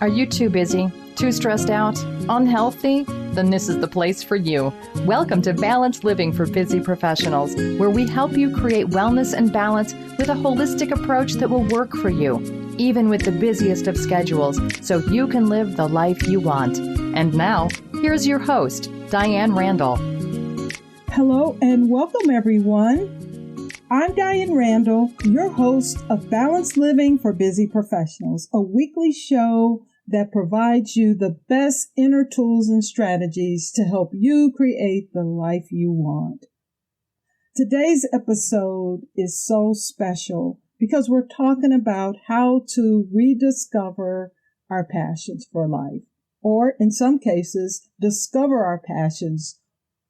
Are you too busy, too stressed out, unhealthy? Then this is the place for you. Welcome to Balanced Living for Busy Professionals, where we help you create wellness and balance with a holistic approach that will work for you, even with the busiest of schedules, so you can live the life you want. And now, here's your host, Diane Randall. Hello and welcome, everyone. I'm Diane Randall, your host of Balanced Living for Busy Professionals, a weekly show that provides you the best inner tools and strategies to help you create the life you want. Today's episode is so special because we're talking about how to rediscover our passions for life, or in some cases, discover our passions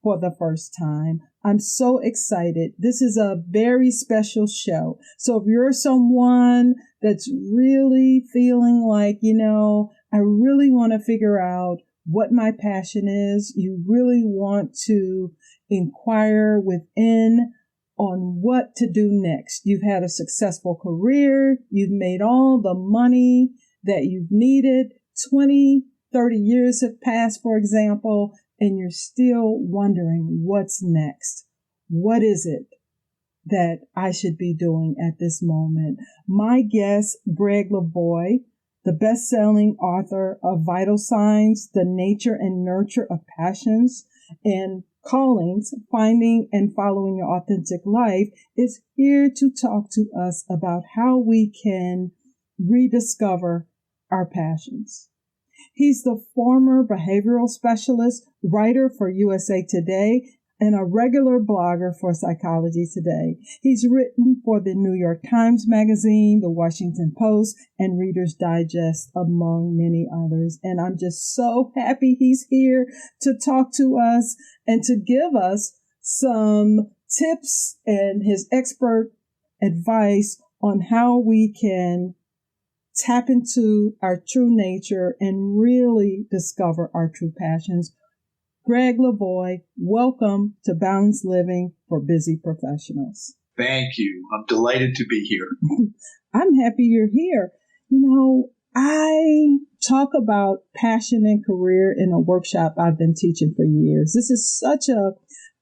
for the first time. I'm so excited. This is a very special show. So if you're someone that's really feeling like, I really want to figure out what my passion is, you really want to inquire within on what to do next. You've had a successful career. You've made all the money that you've needed. 20, 30 years have passed, for example, and you're still wondering what's next. What is it that I should be doing at this moment? My guest, Gregg Levoy, the best-selling author of Vital Signs, The Nature and Nurture of Passions and Callings, Finding and Following Your Authentic Life, is here to talk to us about how we can rediscover our passions. He's the former behavioral specialist, writer for USA Today, and a regular blogger for Psychology Today. He's written for the New York Times Magazine, the Washington Post, and Reader's Digest, among many others. And I'm just so happy he's here to talk to us and to give us some tips and his expert advice on how we can tap into our true nature and really discover our true passions. Gregg Levoy, welcome to Balanced Living for Busy Professionals. Thank you. I'm delighted to be here. I'm happy you're here. I talk about passion and career in a workshop I've been teaching for years. This is such a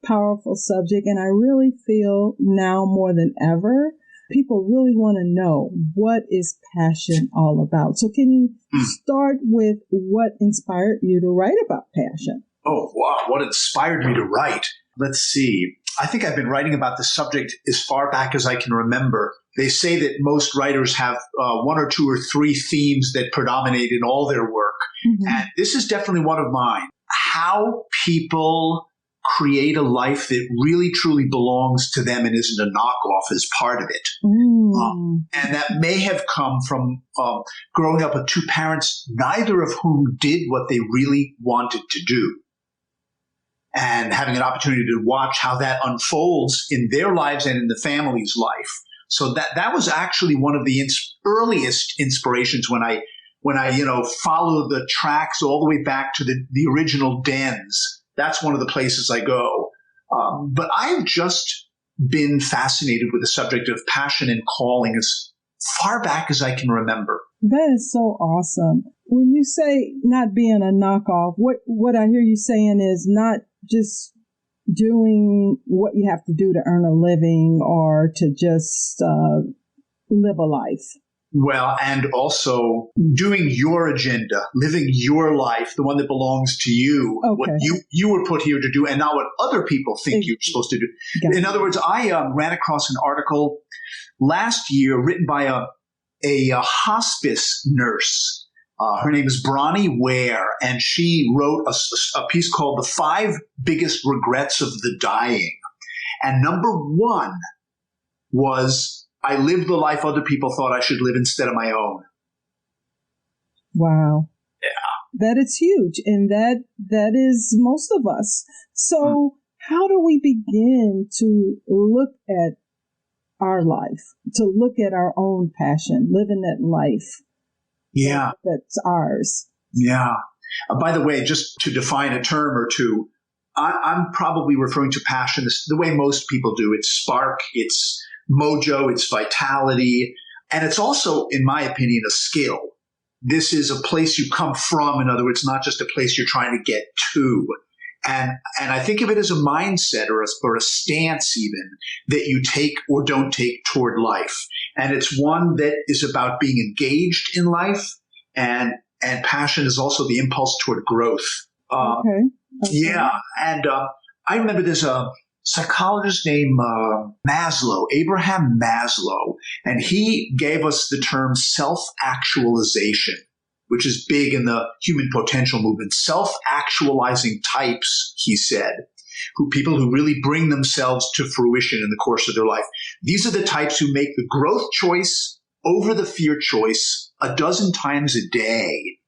powerful subject, and I really feel now more than ever, people really want to know, what is passion all about? So can you start with what inspired you to write about passion? Oh, wow. What inspired me to write? Let's see. I think I've been writing about this subject as far back as I can remember. They say that most writers have one or two or three themes that predominate in all their work. Mm-hmm. And this is definitely one of mine. How people create a life that really truly belongs to them and isn't a knockoff is part of it. And that may have come from growing up with two parents, neither of whom did what they really wanted to do, and having an opportunity to watch how that unfolds in their lives and in the family's life. So that was actually one of the earliest inspirations when I follow the tracks all the way back to the original dens. That's one of the places I go. But I've just been fascinated with the subject of passion and calling as far back as I can remember. That is so awesome. When you say not being a knockoff, what I hear you saying is not just doing what you have to do to earn a living or to just live a life. Well, and also doing your agenda, living your life, the one that belongs to you, what you were put here to do, and not what other people think you're supposed to do. In other words, I ran across an article last year written by a hospice nurse. Her name is Bronnie Ware, and she wrote a piece called The 5 Biggest Regrets of the Dying. And number one was, I lived the life other people thought I should live instead of my own. Wow. Yeah. That is huge. And that is most of us. So how do we begin to look at our life, to look at our own passion, living that life? Yeah. That's ours. Yeah. By the way, just to define a term or two, I'm probably referring to passion the way most people do. It's spark, it's mojo, it's vitality, and it's also, in my opinion, a skill. this is a place you come from. In other words, not just a place you're trying to get to. And I think of it as a mindset or a stance even that you take or don't take toward life. And it's one that is about being engaged in life, and passion is also the impulse toward growth. Okay. Yeah. And I remember there's a psychologist named Abraham Maslow, and he gave us the term self-actualization, which is big in the human potential movement. Self-actualizing types, he said, people who really bring themselves to fruition in the course of their life. These are the types who make the growth choice over the fear choice a dozen times a day.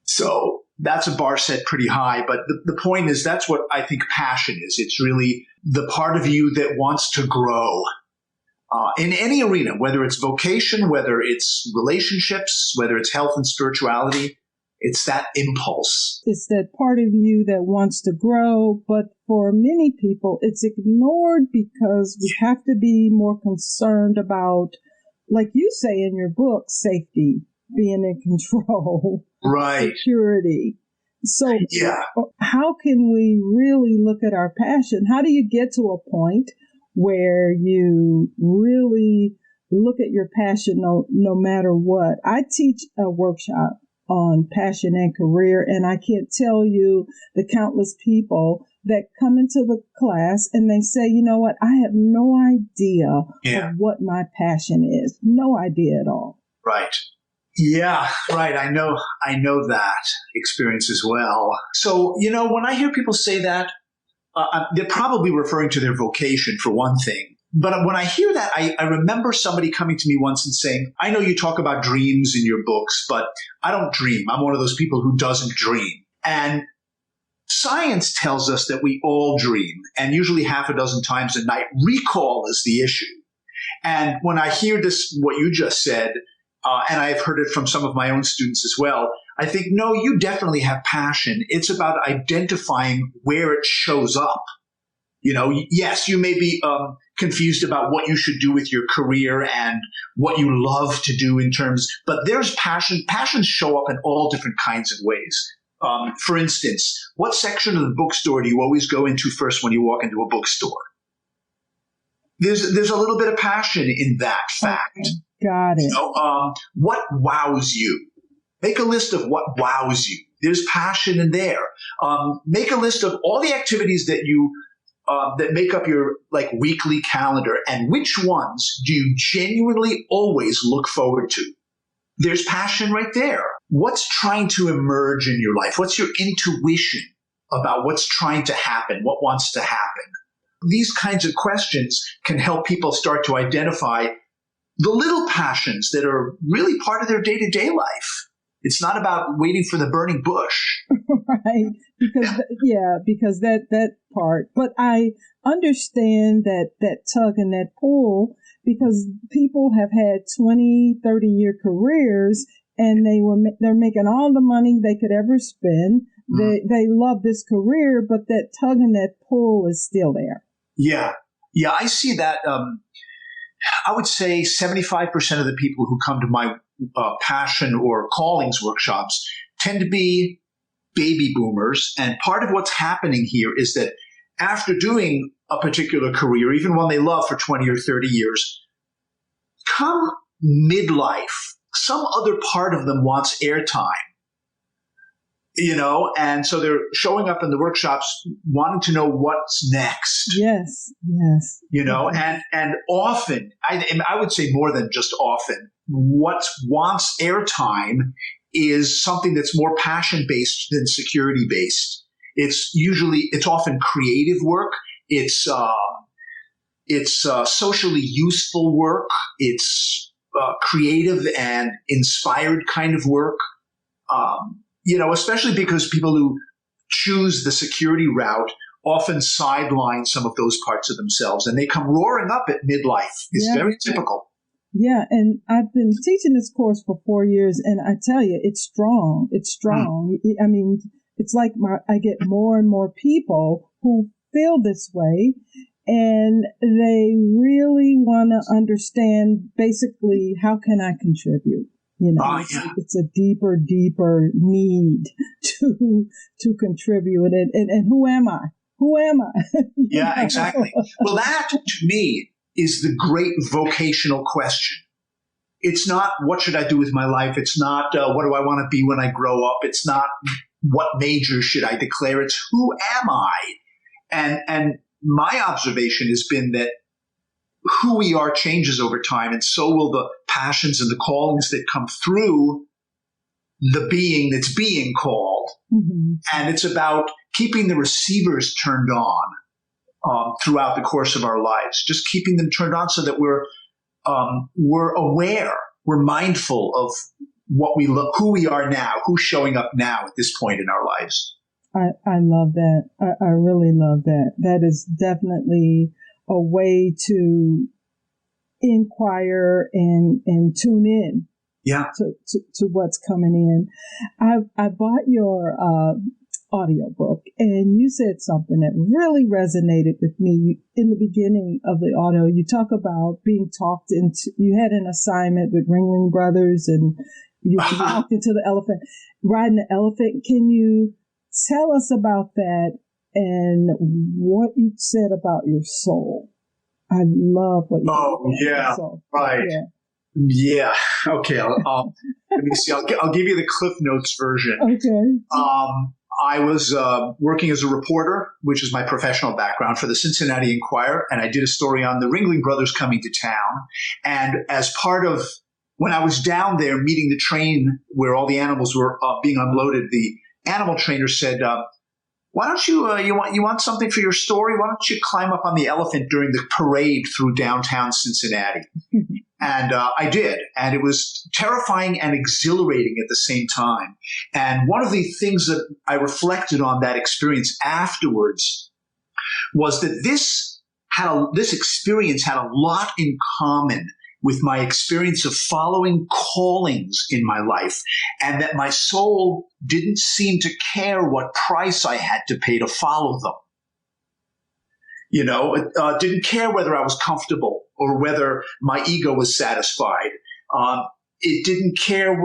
So that's a bar set pretty high. But the point is, that's what I think passion is. It's really the part of you that wants to grow in any arena, whether it's vocation, whether it's relationships, whether it's health and spirituality. It's that impulse. It's that part of you that wants to grow, but for many people, it's ignored because we have to be more concerned about, like you say in your book, safety, being in control, right? Security. So yeah, how can we really look at our passion? How do you get to a point where you really look at your passion no matter what? I teach a workshop on passion and career, and I can't tell you the countless people that come into the class and they say, you know what, I have no idea of what my passion is. No idea at all. Right. Yeah, right. I know that experience as well. So, when I hear people say that, they're probably referring to their vocation for one thing. But when I hear that, I remember somebody coming to me once and saying, I know you talk about dreams in your books, but I don't dream. I'm one of those people who doesn't dream. And science tells us that we all dream, and usually half a dozen times a night. Recall is the issue. And when I hear this, what you just said, and I've heard it from some of my own students as well, I think, no, you definitely have passion. It's about identifying where it shows up. Yes, you may be confused about what you should do with your career and what you love to do but there's passion. Passions show up in all different kinds of ways. For instance, what section of the bookstore do you always go into first when you walk into a bookstore? There's a little bit of passion in that fact. Okay. Got it. What wows you? Make a list of what wows you. There's passion in there. Make a list of all the activities that that make up your weekly calendar, and which ones do you genuinely always look forward to? There's passion right there. What's trying to emerge in your life? What's your intuition about what's trying to happen? What wants to happen? These kinds of questions can help people start to identify the little passions that are really part of their day-to-day life. It's not about waiting for the burning bush. Right. Because that part. But I understand that tug and that pull, because people have had 20, 30-year careers, and they're making all the money they could ever spend. Mm. They love this career, but that tug and that pull is still there. Yeah. Yeah, I see that. I would say 75% of the people who come to my passion or callings workshops tend to be baby boomers. And part of what's happening here is that after doing a particular career, even one they love for 20 or 30 years, come midlife, some other part of them wants airtime. And so they're showing up in the workshops wanting to know what's next. Yes. And often, I would say more than just often, what wants airtime is something that's more passion-based than security-based. It's often creative work. It's socially useful work. It's creative and inspired kind of work. Especially because people who choose the security route often sideline some of those parts of themselves, and they come roaring up at midlife. It's very typical. Yeah, and I've been teaching this course for 4 years, and I tell you, it's strong. It's strong. I mean, it's like I get more and more people who feel this way, and they really want to understand basically, how can I contribute? It's a deeper need to contribute. And who am I? Who am I? Yeah, exactly. Well, that to me is the great vocational question. It's not what should I do with my life? It's not what do I want to be when I grow up? It's not what major should I declare? It's who am I? And my observation has been that who we are changes over time, and so will the passions and the callings that come through the being that's being called. Mm-hmm. And it's about keeping the receivers turned on throughout the course of our lives, just keeping them turned on so that we're aware, we're mindful of who we are now, who's showing up now at this point in our lives. I love that. I really love that. That is definitely a way to inquire and tune in. Yeah. To what's coming in. I bought your audiobook, and you said something that really resonated with me in the beginning of the audio. You talk about being talked into, you had an assignment with Ringling Brothers, and you walked into the elephant, riding the elephant. Can you tell us about that and what you said about your soul? I love what you said about your soul. Right. Yeah. Okay. Let me see. I'll give you the Cliff Notes version. Okay. I was working as a reporter, which is my professional background, for the Cincinnati Enquirer, and I did a story on the Ringling Brothers coming to town. And as part of when I was down there meeting the train where all the animals were being unloaded, the animal trainer said, "Why don't you you want something for your story? Why don't you climb up on the elephant during the parade through downtown Cincinnati?" And I did. And it was terrifying and exhilarating at the same time. And one of the things that I reflected on that experience afterwards was that this experience had a lot in common with my experience of following callings in my life, and that my soul didn't seem to care what price I had to pay to follow them. It didn't care whether I was comfortable or whether my ego was satisfied. It didn't care.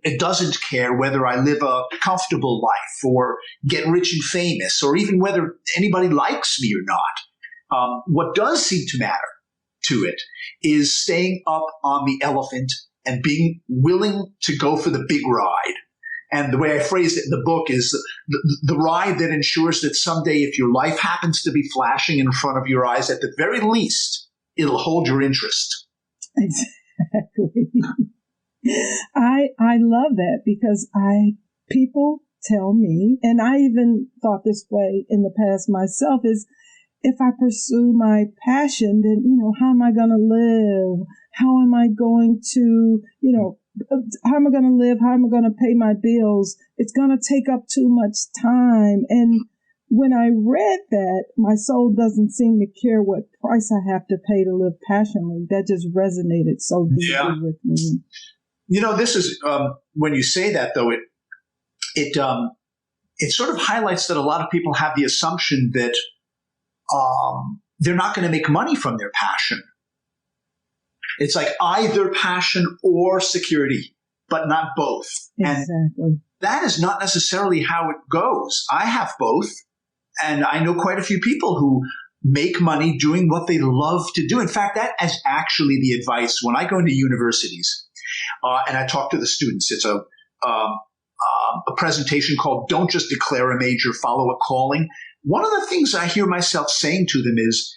It doesn't care whether I live a comfortable life or get rich and famous, or even whether anybody likes me or not. What does seem to matter to it is staying up on the elephant and being willing to go for the big ride. And the way I phrased it in the book is the ride that ensures that someday, if your life happens to be flashing in front of your eyes, at the very least, it'll hold your interest. Exactly. I love that, because people tell me, and I even thought this way in the past myself, is if I pursue my passion, then, how am I going to live? How am I going to, how am I going to live? How am I going to pay my bills? It's going to take up too much time. And when I read that, my soul doesn't seem to care what price I have to pay to live passionately. That just resonated so deeply with me. This is, when you say that, though, it sort of highlights that a lot of people have the assumption that they're not going to make money from their passion. It's like either passion or security, but not both. Exactly. And that is not necessarily how it goes. I have both, and I know quite a few people who make money doing what they love to do. In fact, that is actually the advice when I go into universities and I talk to the students. It's a presentation called "Don't Just Declare a Major, Follow a Calling." One of the things I hear myself saying to them is,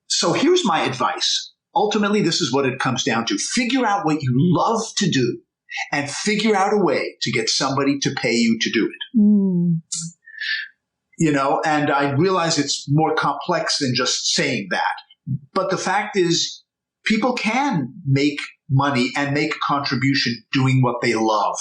so here's my advice. Ultimately, this is what it comes down to. Figure out what you love to do and figure out a way to get somebody to pay you to do it. Mm. And I realize it's more complex than just saying that. But the fact is, people can make money and make a contribution doing what they love.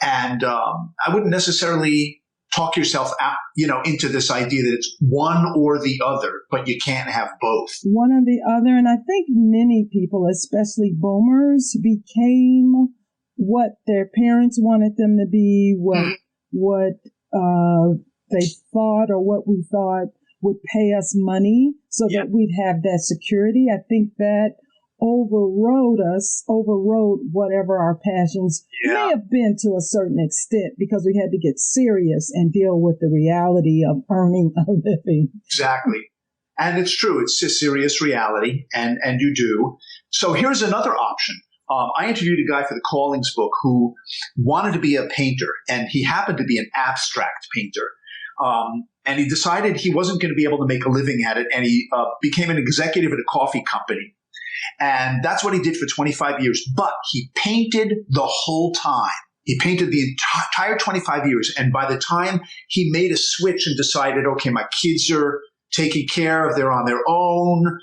And I wouldn't necessarily talk yourself out, into this idea that it's one or the other, but you can't have both. One or the other. And I think many people, especially boomers, became what their parents wanted them to be, what they thought or what we thought would pay us money so that we'd have that security. I think that overrode whatever our passions may have been to a certain extent, because we had to get serious and deal with the reality of earning a living. Exactly. And it's true. It's a serious reality, and you do. So here's another option. I interviewed a guy for the Callings book who wanted to be a painter, and he happened to be an abstract painter. And he decided he wasn't going to be able to make a living at it, and he became an executive at a coffee company. And that's what he did for 25 years. But he painted the whole time. He painted the entire 25 years. And by the time he made a switch and decided, okay, my kids are taken care of, they're on their own,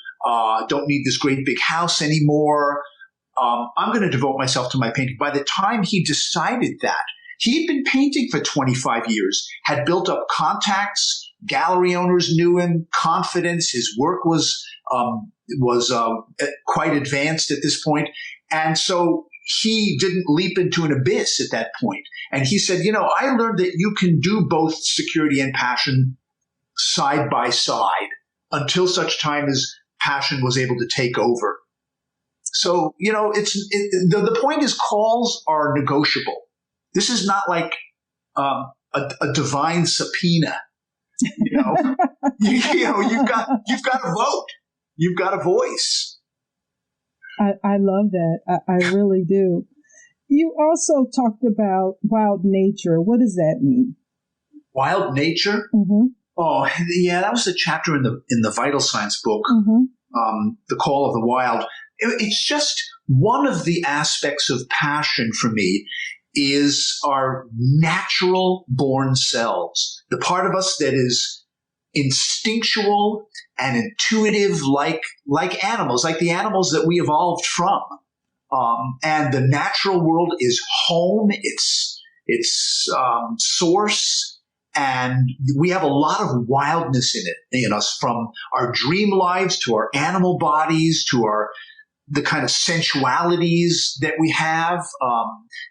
don't need this great big house anymore, I'm going to devote myself to my painting. By the time he decided that, he'd been painting for 25 years, had built up contacts, gallery owners knew him, confidence, his work was quite advanced at this point. And so he didn't leap into an abyss at that point. And he said, I learned that you can do both security and passion side by side until such time as passion was able to take over. So, the point is, calls are negotiable. This is not like a divine subpoena. You've got to vote. You've got a voice. I love that. I really do. You also talked about wild nature. What does that mean? Wild nature? Mm-hmm. Oh, yeah, that was the chapter in the Vital Signs book, The Call of the Wild. It's just one of the aspects of passion for me is our natural born selves, the part of us that is instinctual and intuitive, like animals, like the animals that we evolved from. And the natural world is home, it's source, and we have a lot of wildness in us, from our dream lives to our animal bodies to the kind of sensualities that we have,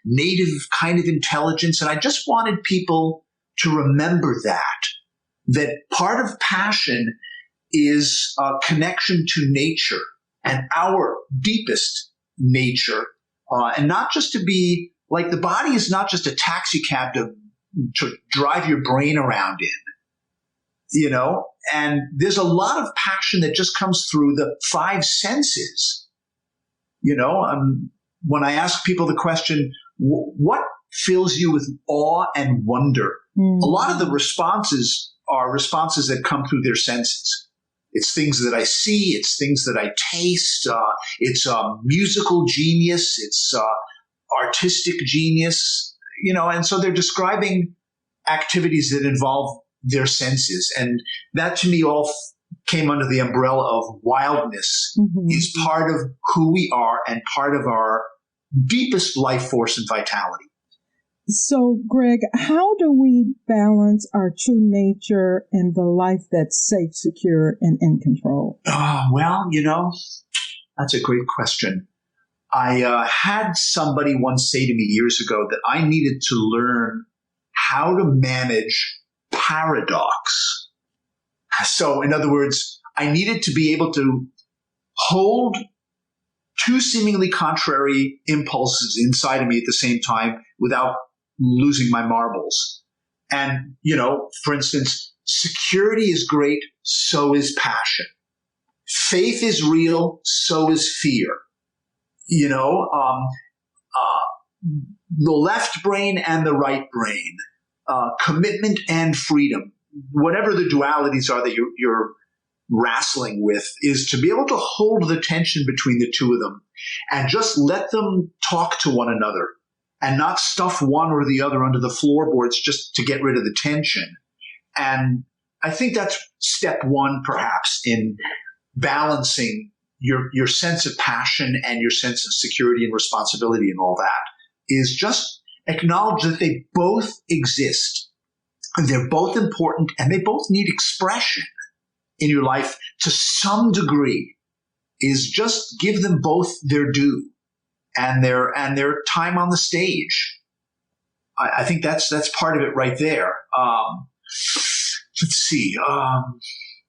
native kind of intelligence. And I just wanted people to remember that part of passion is a connection to nature and our deepest nature, and not just to be like, the body is not just a taxi cab to drive your brain around in, and there's a lot of passion that just comes through the five senses. When I ask people the question, what fills you with awe and wonder? A lot of the responses are responses that come through their senses. It's things that I see. It's things that I taste. It's musical genius. It's artistic genius, and so they're describing activities that involve their senses. And that to me all came under the umbrella of wildness, is part of who we are and part of our deepest life force and vitality. So, Gregg, how do we balance our true nature and the life that's safe, secure, and in control? Well, that's a great question. I had somebody once say to me years ago that I needed to learn how to manage paradox. So, in other words, I needed to be able to hold two seemingly contrary impulses inside of me at the same time without losing my marbles. And, for instance, security is great, so is passion. Faith is real, so is fear. The left brain and the right brain, commitment and freedom, whatever the dualities are that you're wrestling with, is to be able to hold the tension between the two of them and just let them talk to one another and not stuff one or the other under the floorboards just to get rid of the tension. And I think that's step one, perhaps, in balancing your sense of passion and your sense of security and responsibility and all that, is just acknowledge that they both exist. They're both important, and they both need expression in your life to some degree. Is just give them both their due and their time on the stage. I think that's part of it right there. Let's see.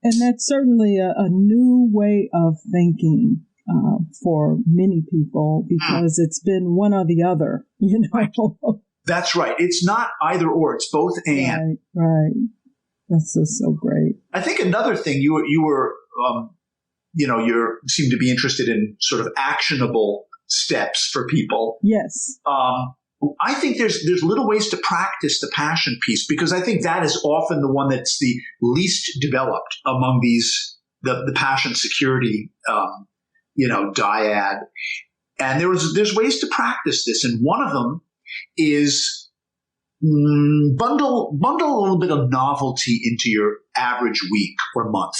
And that's certainly a new way of thinking. for many people because it's been one or the other, Right. That's right. It's not either or. It's both and. Right. That's so great. I think another thing you were you seem to be interested in sort of actionable steps for people. Yes. I think there's little ways to practice the passion piece because I think that is often the one that's the least developed among the passion security dyad. And there's ways to practice this, and one of them is bundle a little bit of novelty into your average week or month.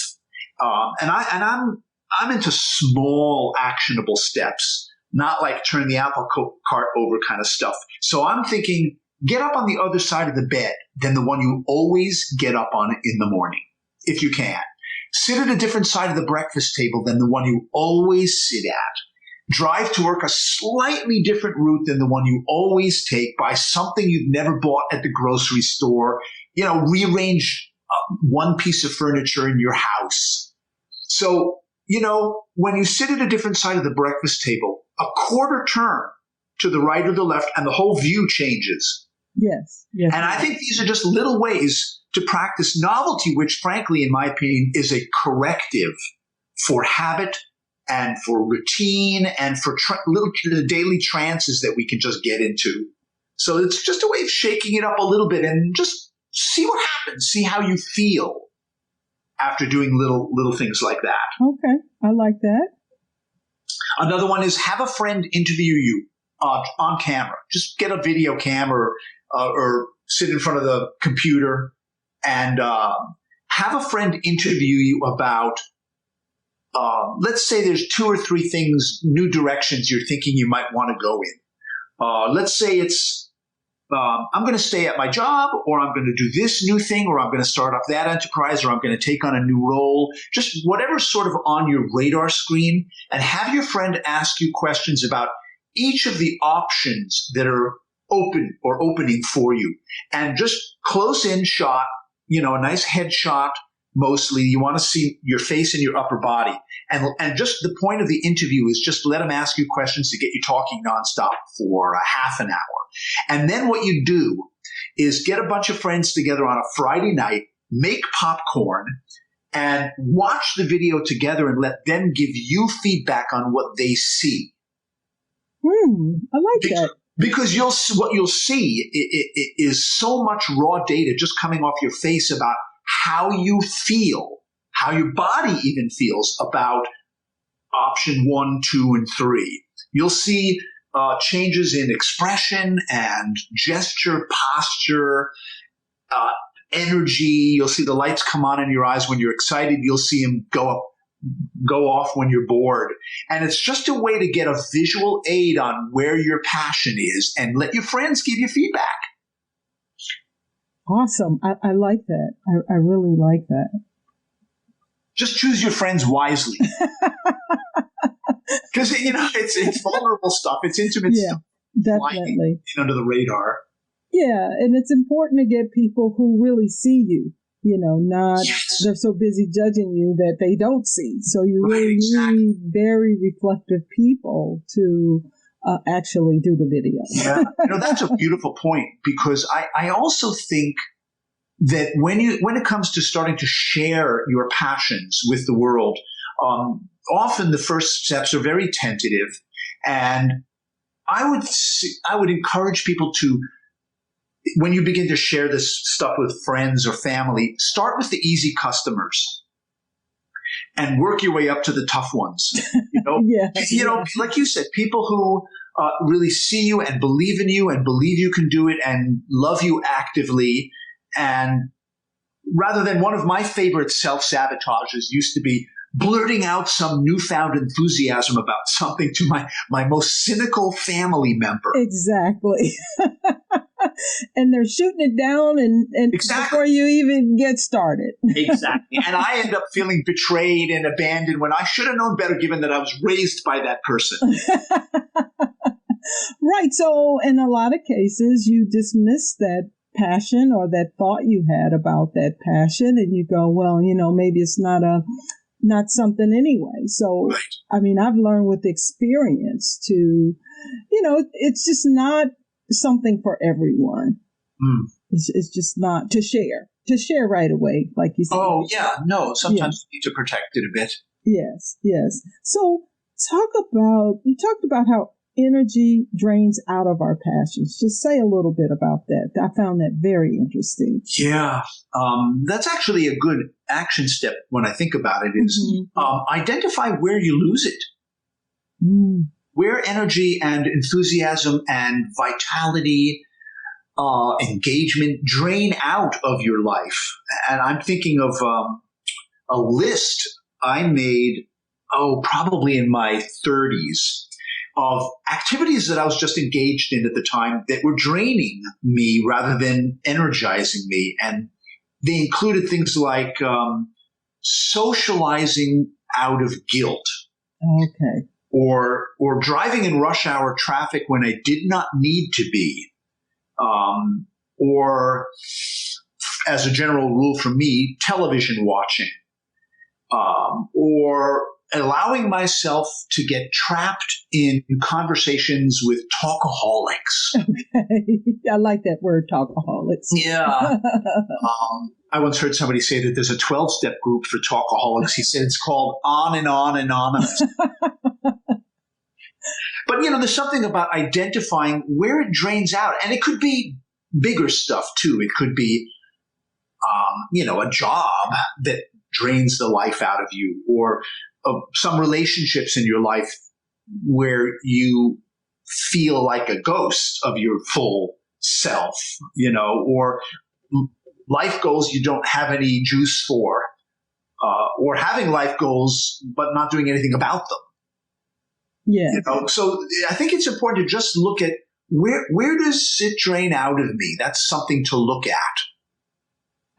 And I'm into small actionable steps, not like turn the apple cart over kind of stuff. So I'm thinking, get up on the other side of the bed than the one you always get up on in the morning, if you can. Sit at a different side of the breakfast table than the one you always sit at. Drive to work a slightly different route than the one you always take. Buy something you've never bought at the grocery store. Rearrange one piece of furniture in your house. So, when you sit at a different side of the breakfast table, a quarter turn to the right or the left, and the whole view changes. Yes. And I think these are just little ways to practice novelty, which, frankly, in my opinion, is a corrective for habit and for routine and for little daily trances that we can just get into. So it's just a way of shaking it up a little bit and just see what happens, see how you feel after doing little things like that. Okay, I like that. Another one is have a friend interview you on camera. Just get a video camera or sit in front of the computer and have a friend interview you about, let's say there's 2 or 3 things, new directions you're thinking you might want to go in. Let's say it's, I'm going to stay at my job, or I'm going to do this new thing, or I'm going to start off that enterprise, or I'm going to take on a new role, just whatever's sort of on your radar screen, and have your friend ask you questions about each of the options that are open or opening for you. And just close in shot, a nice headshot. Mostly you want to see your face and your upper body. And just the point of the interview is just let them ask you questions to get you talking nonstop for a half an hour. And then what you do is get a bunch of friends together on a Friday night, make popcorn, and watch the video together and let them give you feedback on what they see. I like that. Because what you'll see is so much raw data just coming off your face about how you feel, how your body even feels about option 1, 2, and 3. You'll see changes in expression and gesture, posture, energy. You'll see the lights come on in your eyes when you're excited. You'll see them go off when you're bored. And it's just a way to get a visual aid on where your passion is and let your friends give you feedback. Awesome. I like that. I really like that. Just choose your friends wisely. Because, it's vulnerable stuff. It's intimate stuff. Definitely. Under the radar. Yeah. And it's important to get people who really see you, not they're so busy judging you that they don't see. So you really need very reflective people to actually do the video. Yeah, that's a beautiful point, because I also think that when it comes to starting to share your passions with the world, often the first steps are very tentative, and I would encourage people to, when you begin to share this stuff with friends or family, start with the easy customers and work your way up to the tough ones. Like you said, people who really see you and believe in you and believe you can do it and love you actively. And rather than, one of my favorite self-sabotages used to be blurting out some newfound enthusiasm about something to my most cynical family member. Exactly. And they're shooting it down and before you even get started. Exactly. And I end up feeling betrayed and abandoned when I should have known better, given that I was raised by that person. Right. So in a lot of cases, you dismiss that passion or that thought you had about that passion, and you go, well, maybe it's not a not something anyway. So, Right. I mean, I've learned with experience to, it's just not something for everyone. It's just not to share right away, like you said. Oh, yeah. No, sometimes you need to protect it a bit. Yes. So you talked about how energy drains out of our passions. Just say a little bit about that. I found that very interesting. Yeah. That's actually a good action step when I think about it is identify where you lose it. Where energy and enthusiasm and vitality, engagement drain out of your life. And I'm thinking of a list I made, probably in my 30s, of activities that I was just engaged in at the time that were draining me rather than energizing me. And they included things like socializing out of guilt. Okay. Or driving in rush hour traffic when I did not need to be. Or, as a general rule for me, television watching. Or allowing myself to get trapped in conversations with talkaholics. Okay. I like that word, talkaholics. Yeah. I once heard somebody say that there's a 12-step group for talkaholics. He said it's called On and On Anonymous. But, there's something about identifying where it drains out. And it could be bigger stuff, too. It could be, a job that drains the life out of you, or some relationships in your life where you feel like a ghost of your full self, or life goals you don't have any juice for, or having life goals but not doing anything about them. Yeah. So I think it's important to just look at where does it drain out of me? That's something to look at.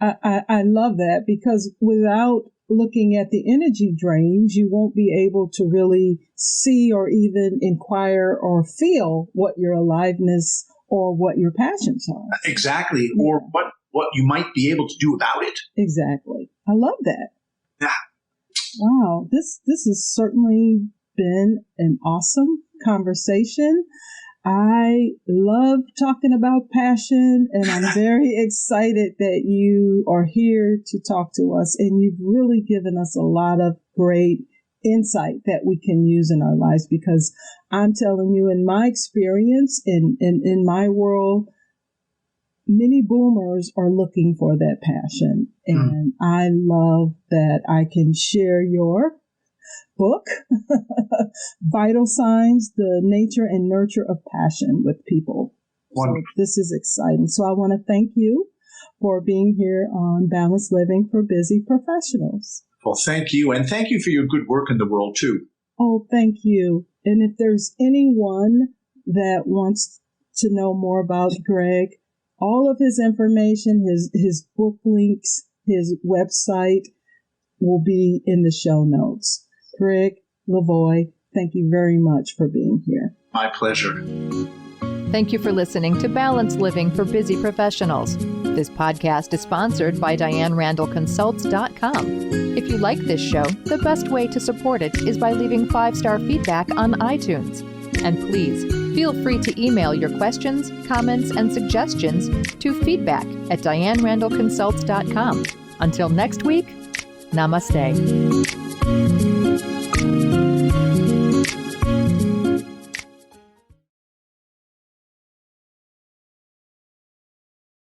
I love that, because without looking at the energy drains, you won't be able to really see or even inquire or feel what your aliveness or what your passions are. Exactly. Yeah. Or what you might be able to do about it. Exactly. I love that. Yeah. Wow. This has certainly been an awesome conversation. I love talking about passion, and I'm very excited that you are here to talk to us, and you've really given us a lot of great insight that we can use in our lives, because I'm telling you, in my experience, in my world, many boomers are looking for that passion, and I love that I can share your book, Vital Signs, The Nature and Nurture of Passion, with people. Wonderful. So this is exciting. So I want to thank you for being here on Balanced Living for Busy Professionals. Well, thank you. And thank you for your good work in the world, too. Oh, thank you. And if there's anyone that wants to know more about Gregg, all of his information, his book links, his website will be in the show notes. Gregg Levoy, thank you very much for being here. My pleasure. Thank you for listening to Balanced Living for Busy Professionals. This podcast is sponsored by DianeRandallConsults.com. If you like this show, the best way to support it is by leaving 5-star feedback on iTunes. And please, feel free to email your questions, comments, and suggestions to feedback@DianeRandallConsults.com. Until next week, namaste.